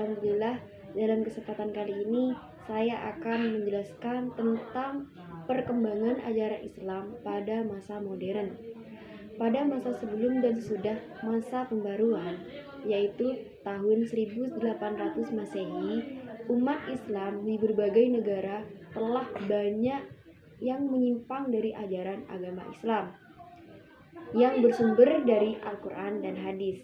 Alhamdulillah, dalam kesempatan kali ini saya akan menjelaskan tentang perkembangan ajaran Islam pada masa modern. Pada masa sebelum dan sesudah masa pembaruan, yaitu tahun 1800 Masehi, umat Islam di berbagai negara telah banyak yang menyimpang dari ajaran agama Islam yang bersumber dari Al-Quran dan hadis.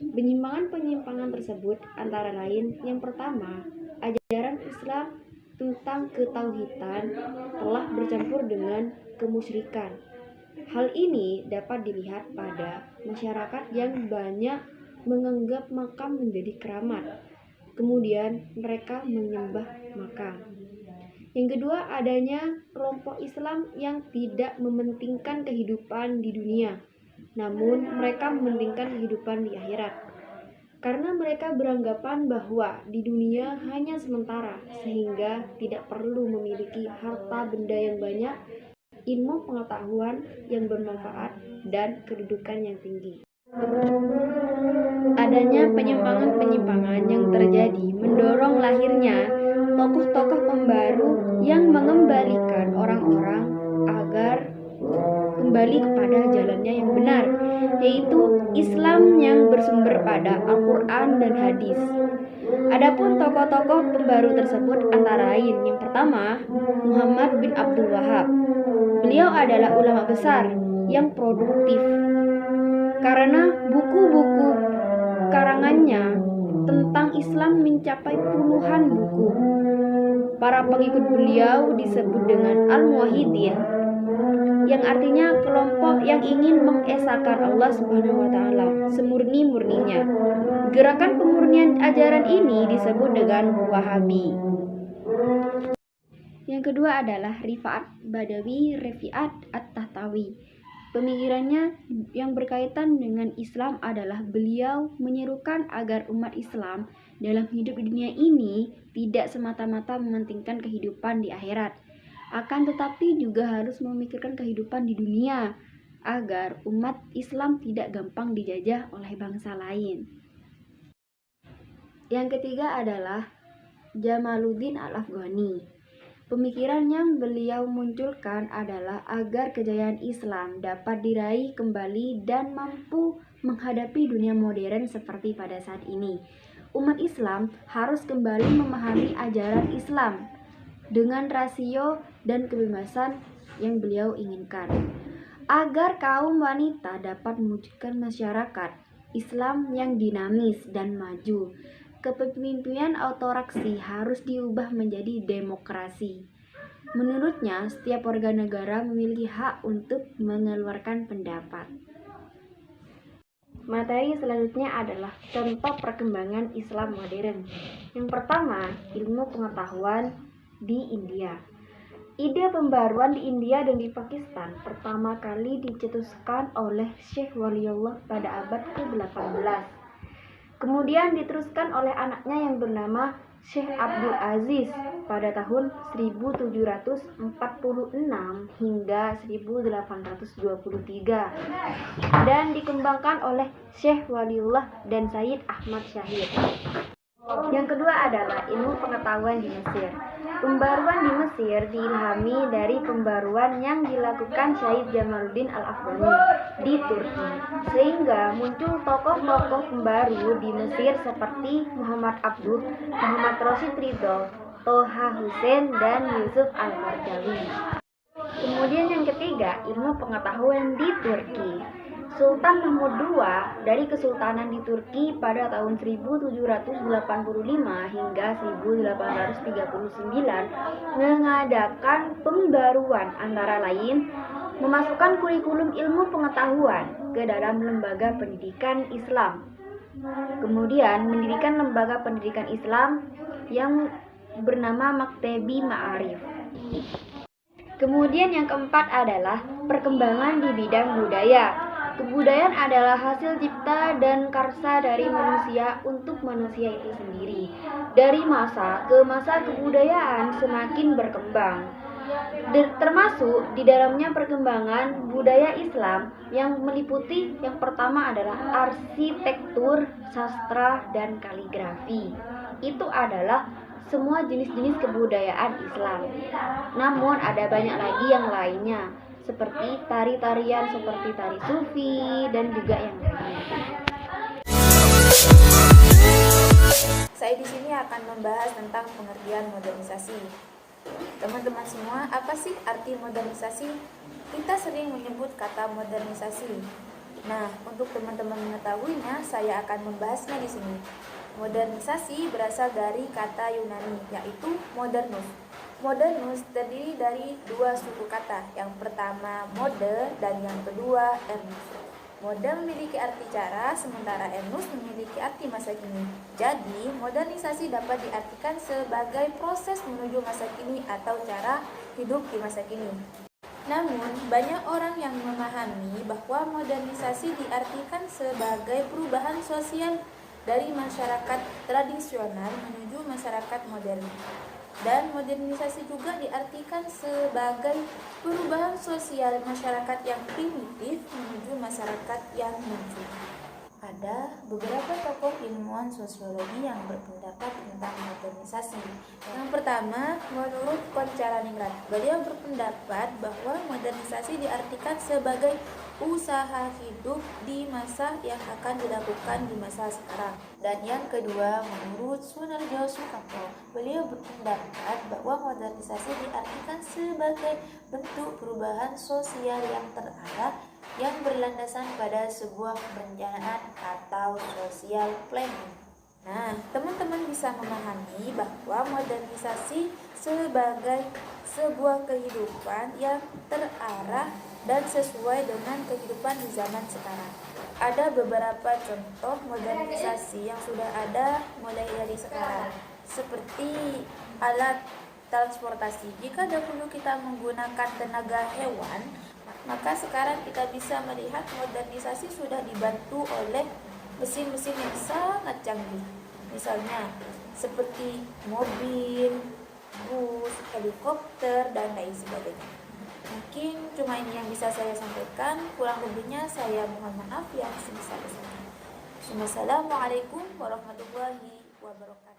Penyimpangan-penyimpangan tersebut antara lain, yang pertama, ajaran Islam tentang ketauhidan telah bercampur dengan kemusyrikan. Hal ini dapat dilihat pada masyarakat yang banyak menganggap makam menjadi keramat. Kemudian mereka menyembah makam. Yang kedua, adanya kelompok Islam yang tidak mementingkan kehidupan di dunia, namun mereka mementingkan kehidupan di akhirat. Karena mereka beranggapan bahwa di dunia hanya sementara, sehingga tidak perlu memiliki harta benda yang banyak, ilmu pengetahuan yang bermanfaat, dan kedudukan yang tinggi. Adanya penyimpangan-penyimpangan yang terjadi mendorong lahirnya tokoh-tokoh pembaru yang mengembalikan orang-orang agar kembali kepada jalannya yang benar, yaitu Islam yang bersumber pada Al-Quran dan hadis. Adapun tokoh-tokoh pembaru tersebut antara lain, yang pertama, Muhammad bin Abdul Wahab. Beliau adalah ulama besar yang produktif karena buku-buku karangannya tentang Islam mencapai puluhan buku. Para pengikut beliau disebut dengan Al-Muwahhidin, yang artinya kelompok yang ingin mengesahkan Allah Subhanahu wa Ta'ala semurni-murninya. Gerakan pemurnian ajaran ini disebut dengan Wahabi. Yang kedua adalah Rifa'at Badawi Rafi'at At-Tahtawi. Pemikirannya yang berkaitan dengan Islam adalah beliau menyerukan agar umat Islam dalam hidup di dunia ini tidak semata-mata mementingkan kehidupan di akhirat, akan tetapi juga harus memikirkan kehidupan di dunia agar umat Islam tidak gampang dijajah oleh bangsa lain. Yang ketiga adalah Jamaluddin Al-Afghani. Pemikiran yang beliau munculkan adalah agar kejayaan Islam dapat diraih kembali dan mampu menghadapi dunia modern seperti pada saat ini. Umat Islam harus kembali memahami ajaran Islam dengan rasio dan kebebasan yang beliau inginkan, agar kaum wanita dapat mewujudkan masyarakat Islam yang dinamis dan maju. Kepemimpinan autokrasi harus diubah menjadi demokrasi. Menurutnya, setiap warga negara memiliki hak untuk mengeluarkan pendapat. Materi selanjutnya adalah contoh perkembangan Islam modern. Yang pertama, ilmu pengetahuan di India. Ide pembaruan di India dan di Pakistan pertama kali dicetuskan oleh Syekh Waliullah pada abad ke-18. Kemudian diteruskan oleh anaknya yang bernama Syekh Abdul Aziz pada tahun 1746 hingga 1823 dan dikembangkan oleh Syekh Waliullah dan Sayyid Ahmad Syahid. Yang kedua adalah ilmu pengetahuan di Mesir. Pembaruan di Mesir diilhami dari pembaruan yang dilakukan Syed Jamaluddin Al-Afghani di Turki, sehingga muncul tokoh-tokoh pembaru di Mesir seperti Muhammad Abduh, Muhammad Rashid Ridho, Toha Hussein, dan Yusuf Al-Qaradawi. Kemudian yang ketiga, ilmu pengetahuan di Turki. Sultan Mahmud II dari Kesultanan di Turki pada tahun 1785 hingga 1839 mengadakan pembaruan, antara lain memasukkan kurikulum ilmu pengetahuan ke dalam lembaga pendidikan Islam. Kemudian mendirikan lembaga pendidikan Islam yang bernama Maktabi Ma'arif. Kemudian yang keempat adalah perkembangan di bidang budaya. Kebudayaan adalah hasil cipta dan karsa dari manusia untuk manusia itu sendiri. Dari masa ke masa kebudayaan semakin berkembang. Termasuk di dalamnya perkembangan budaya Islam yang meliputi yang pertama adalah arsitektur, sastra, dan kaligrafi. itu adalah semua jenis-jenis kebudayaan Islam. Namun ada banyak lagi yang lainnya, seperti tari-tarian seperti tari sufi dan juga yang lainnya. Saya di sini akan membahas tentang pengertian modernisasi. Teman-teman semua, apa sih arti modernisasi? Kita sering menyebut kata modernisasi. Nah, untuk teman-teman mengetahuinya, saya akan membahasnya di sini. Modernisasi berasal dari kata Yunani, yaitu modernus. Modernus terdiri dari dua suku kata. Yang pertama mode dan yang kedua ernus. Mode memiliki arti cara, sementara ernus memiliki arti masa kini. Jadi, modernisasi dapat diartikan sebagai proses menuju masa kini atau cara hidup di masa kini. Namun, banyak orang yang memahami bahwa modernisasi diartikan sebagai perubahan sosial dari masyarakat tradisional menuju masyarakat modern. Dan modernisasi juga diartikan sebagai perubahan sosial masyarakat yang primitif menuju masyarakat yang maju. Ada beberapa tokoh ilmuwan sosiologi yang berpendapat tentang modernisasi. Yang pertama, menurut Koncaraningrat, beliau berpendapat bahwa modernisasi diartikan sebagai usaha hidup di masa yang akan dilakukan di masa sekarang. Dan yang kedua, menurut Sunarjo Sukamto, beliau berpendapat bahwa modernisasi diartikan sebagai bentuk perubahan sosial yang terarah yang berlandasan pada sebuah perencanaan atau social planning. Nah, teman-teman bisa memahami bahwa modernisasi sebagai sebuah kehidupan yang terarah dan sesuai dengan kehidupan di zaman sekarang. Ada beberapa contoh modernisasi yang sudah ada mulai dari sekarang, seperti alat transportasi. Jika dahulu kita menggunakan tenaga hewan, maka sekarang kita bisa melihat modernisasi sudah dibantu oleh mesin-mesin yang sangat canggih. Misalnya seperti mobil, bus, helikopter, dan lain sebagainya. Mungkin cuma ini yang bisa saya sampaikan. Kurang lebihnya saya mohon maaf yang sebesar-besarnya. Wassalamualaikum warahmatullahi wabarakatuh.